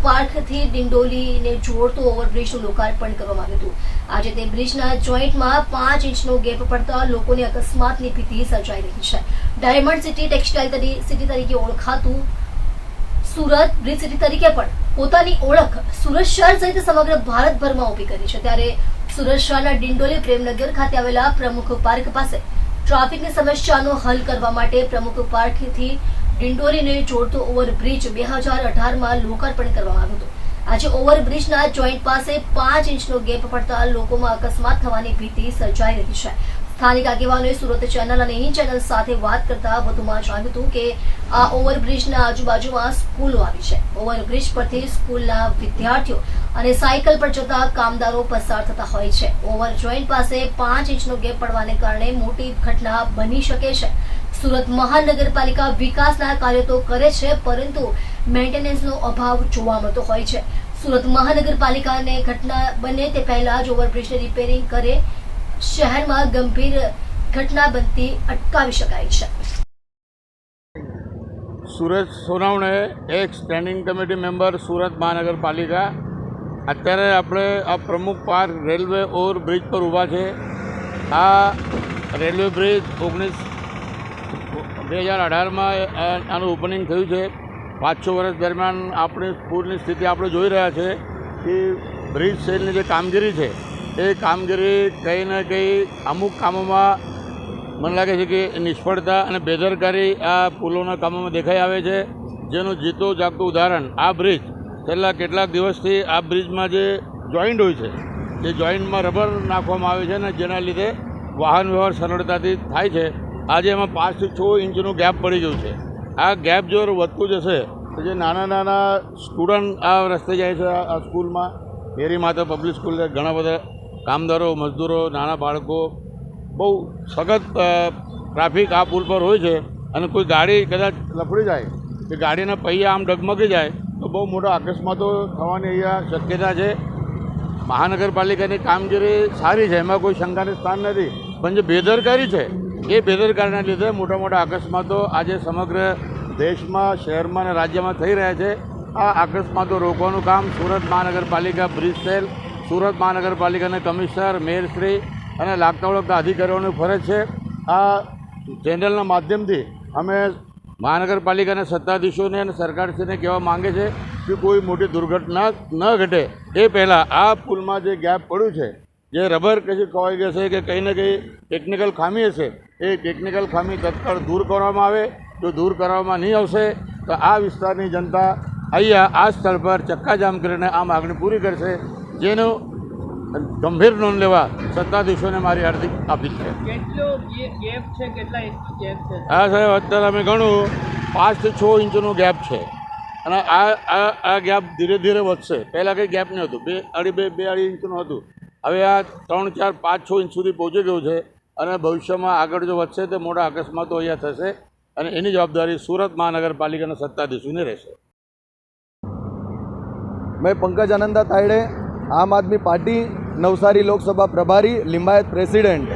પાર્કથી ડિંડોલીને જોડતો ઓવરબ્રિજનું લોકાર્પણ કરવામાં આવ્યું હતું। આજે તે બ્રિજના જોઈન્ટમાં 5 ઇંચનો ગેપ પડતા લોકોને અકસ્માતની ભીતિ સર્જાઈ રહી છે। ડાયમંડ સિટી ટેક્સટાઇલ સિટી તરીકે ઓળખાતું સુરત બ્રિજ સિટી તરીકે પણ પોતાની ઓળખ સુરત શહેર સહિત સમગ્ર ભારતભરમાં ઊભી કરી છે। ત્યારે સુરત શહેરના ડિંડોલી પ્રેમનગર ખાતે આવેલા પ્રમુખ પાર્ક પાસે ટ્રાફિકની સમસ્યાનો હલ કરવા માટે પ્રમુખ પાર્કથી ડિંડોલીને જોડતો ઓવરબ્રિજ 2018માં લોકાર્પણ કરવામાં આવ્યું હતું। આજે ઓવરબ્રિજના જોઈન્ટ પાસે 5 ઇંચનો ગેપ પડતા લોકોમાં અકસ્માત થવાની ભીતિ સર્જાઈ રહી છે। સ્થાનિક આગેવાનોએ સુરત ચેનલ અને ઈ ચેનલ સાથે વાત કરતા વધુમાં જણાવ્યું હતું કે આ ઓવરબ્રિજના આજુબાજુમાં સ્કૂલો આવી છે। ઓવરબ્રિજ પરથી સ્કૂલના વિદ્યાર્થીઓ અને સાયકલ પર જતા કામદારો પસાર થતા હોય છે। ઓવર જોઈન્ટ પાસે 5 ઇંચનો ગેપ પડવાને કારણે મોટી ઘટના બની શકે છે। સુરત મહાનગરપાલિકા વિકાસના કાર્યો તો કરે છે, પરંતુ મેન્ટેનન્સનો અભાવ જોવા મળતો હોય છે। સુરત મહાનગરપાલિકાને ઘટના બને તે પહેલા જ ઓવરબ્રિજને રિપેરિંગ કરે શહેરમાં ગંભીર ઘટના બનતી અટકાવી શકાય છે। સુરેશ સોનાવણે એક સ્ટેન્ડિંગ કમિટી મેમ્બર સુરત મહાનગરપાલિકા। અત્યારે આપણે આ પ્રમુખ પાર્ક રેલવે ઓવરબ્રિજ પર ઊભા છે। આ રેલવે બ્રિજ 2018માં આનું ઓપનિંગ થયું છે। 5-6 વર્ષ દરમિયાન આપણી પૂરની સ્થિતિ આપણે જોઈ રહ્યા છે કે બ્રિજ સેલની જે કામગીરી છે એ કામગીરી કંઈ ને કંઈ અમુક કામોમાં મને લાગે છે કે નિષ્ફળતા અને બેદરકારી આ પુલોના કામોમાં દેખાઈ આવે છે, જેનું જીતો જાગતું ઉદાહરણ આ બ્રિજ છેલ્લા કેટલાક દિવસથી આ બ્રિજમાં જે જોઈન્ટ હોય છે એ જોઈન્ટમાં રબર નાખવામાં આવે છે અને જેના લીધે વાહન વ્યવહાર સરળતાથી થાય છે। આજે એમાં 5 થી 6 ઇંચનું ગેપ પડી ગયું છે। આ ગેપ જો વધતું જશે તો જે નાના નાના સ્ટુડન્ટ આ રસ્તે જાય છે આ સ્કૂલમાં, મેરી માતા પબ્લિક સ્કૂલ, ઘણા બધા કામદારો, મજદૂરો, નાના બાળકો, બહુ સખત ટ્રાફિક આ પુલ પર હોય છે અને કોઈ ગાડી કદાચ લફડી જાય કે ગાડીના પૈયા આમ ડગમગી જાય તો બહુ મોટા અકસ્માતો થવાની અહીંયા શક્યતા છે। મહાનગરપાલિકાની કામગીરી સારી છે, એમાં કોઈ શંકાનું સ્થાન નથી, પણ જે બેદરકારી છે એ બેદરકારીના લીધે મોટા મોટા અકસ્માતો આજે સમગ્ર દેશમાં, શહેરમાં અને રાજ્યમાં થઈ રહ્યા છે। આ અકસ્માતો રોકવાનું કામ સુરત મહાનગરપાલિકા બ્રિજ સેલ, સુરત મહાનગરપાલિકાના કમિશનર, મેયરશ્રી અને લાગતા વળગતા અધિકારીઓની ફરજ છે। આ ચેનલના માધ્યમથી અમે મહાનગરપાલિકાના સત્તાધીશોને અને સરકારશ્રીને કહેવા માંગે છે કે કોઈ મોટી દુર્ઘટના ન ઘટે એ પહેલાં આ પુલમાં જે ગેપ પડ્યું છે, જે રબર કશું ખોવાઈ જશે કે કંઈ ને કંઈ ટેકનિકલ ખામી હશે, એ ટેકનિકલ ખામી તત્કાળ દૂર કરવામાં આવે। જો દૂર કરવામાં નહીં આવશે તો આ વિસ્તારની જનતા અહીંયા આ સ્થળ પર ચક્કાજામ કરીને આ માગણી પૂરી કરશે, જેનું ગંભીર નોંધ લેવા સત્તાધીશોને મારી હાર્દિક અપીલ છે। હા સાહેબ, અત્યારે અમે ઘણું 5 થી 6 ઇંચનો ગેપ છે અને આ ગેપ ધીરે ધીરે વધશે। પહેલાં કંઈ ગેપ નહીં હતું, 2.5 ઇંચનું હતું, હવે આ 3, 4, 5, 6 ઇંચ સુધી પહોંચી ગયું છે અને ભવિષ્યમાં આગળ જો વધશે તો મોટા અકસ્માતો અહીંયા થશે અને એની જવાબદારી સુરત મહાનગરપાલિકાના સત્તાધીશોની રહેશે। मैं पंकज आनंदा तायड़े, आम आदमी पार्टी नवसारी लोकसभा प्रभारी, लिंबायत प्रेसिडेंट।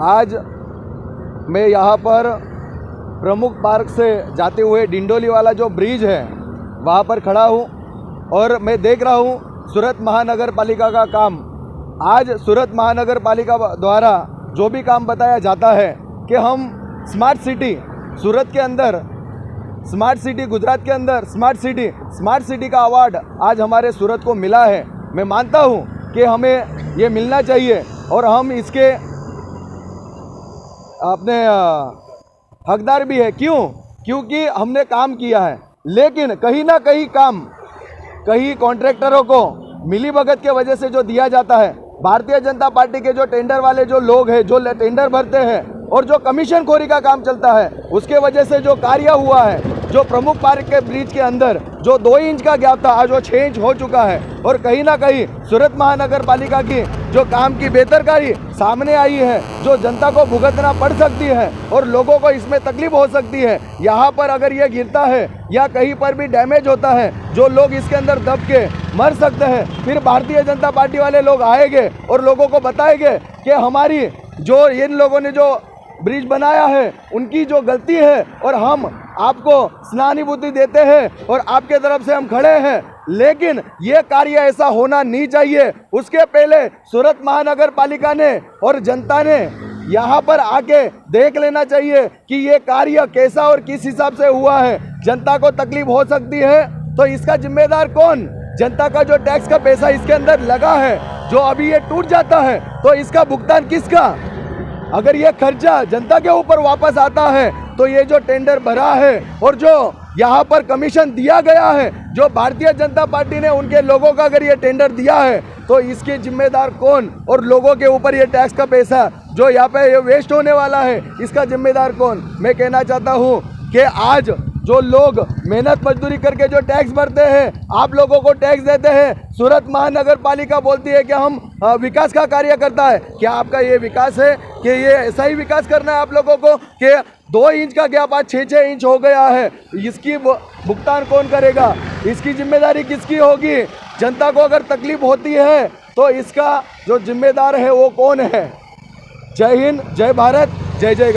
आज मैं यहाँ पर प्रमुख पार्क से जाते हुए डिंडोली वाला जो ब्रिज है वहाँ पर खड़ा हूँ और मैं देख रहा हूँ सूरत महानगर पालिका का काम। आज सूरत महानगर पालिका द्वारा जो भी काम बताया जाता है कि हम स्मार्ट सिटी, सूरत के अंदर स्मार्ट सिटी, गुजरात के अंदर स्मार्ट सिटी का अवार्ड आज हमारे सूरत को मिला है। मैं मानता हूँ कि हमें ये मिलना चाहिए और हम इसके अपने हकदार भी है। क्योंकि हमने काम किया है, लेकिन कहीं ना कहीं काम कहीं कॉन्ट्रैक्टरों को मिलीभगत के वजह से जो दिया जाता है, भारतीय जनता पार्टी के जो टेंडर वाले जो लोग हैं, जो टेंडर भरते हैं और जो कमीशन खोरी का काम चलता है, उसके वजह से जो कार्य हुआ है, जो प्रमुख पार्क के ब्रिज के अंदर जो 2 इंच का गैप था आज वो 6 इंच हो चुका है। और कहीं ना कहीं सूरत महानगर पालिका की जो काम की बेदरकारी सामने आई है, जो जनता को भुगतना पड़ सकती है और लोगों को इसमें तकलीफ हो सकती है। यहाँ पर अगर ये गिरता है या कहीं पर भी डैमेज होता है, जो लोग इसके अंदर दब के मर सकते हैं, फिर भारतीय जनता पार्टी वाले लोग आएंगे और लोगों को बताएंगे कि हमारी जो इन लोगों ने जो ब्रिज बनाया है उनकी जो गलती है और हम आपको सहानुभूति देते हैं और आपके तरफ से हम खड़े हैं, लेकिन ये कार्य ऐसा होना नहीं चाहिए। उसके पहले सूरत महानगर पालिका ने और जनता ने यहाँ पर आके देख लेना चाहिए कि ये कार्य कैसा और किस हिसाब से हुआ है। जनता को तकलीफ हो सकती है तो इसका जिम्मेदार कौन? जनता का जो टैक्स का पैसा इसके अंदर लगा है, जो अभी ये टूट जाता है तो इसका भुगतान किसका? अगर ये खर्चा जनता के ऊपर वापस आता है तो ये जो टेंडर भरा है और जो यहाँ पर कमीशन दिया गया है, जो भारतीय जनता पार्टी ने उनके लोगों का अगर ये टेंडर दिया है तो इसके जिम्मेदार कौन? और लोगों के ऊपर ये टैक्स का पैसा जो यहाँ पे ये वेस्ट होने वाला है, इसका जिम्मेदार कौन? मैं कहना चाहता हूँ कि आज जो लोग मेहनत मजदूरी करके जो टैक्स भरते हैं, आप लोगों को टैक्स देते हैं, सूरत महानगर पालिका बोलती है कि हम विकास का कार्य करता है। क्या आपका ये विकास है कि ये ऐसा ही विकास करना है आप लोगों को कि 2 इंच का गैप आज 6-6 इंच हो गया है? इसकी भुगतान कौन करेगा? इसकी जिम्मेदारी किसकी होगी? जनता को अगर तकलीफ होती है तो इसका जो जिम्मेदार है वो कौन है? जय हिंद, जय भारत, जय जय।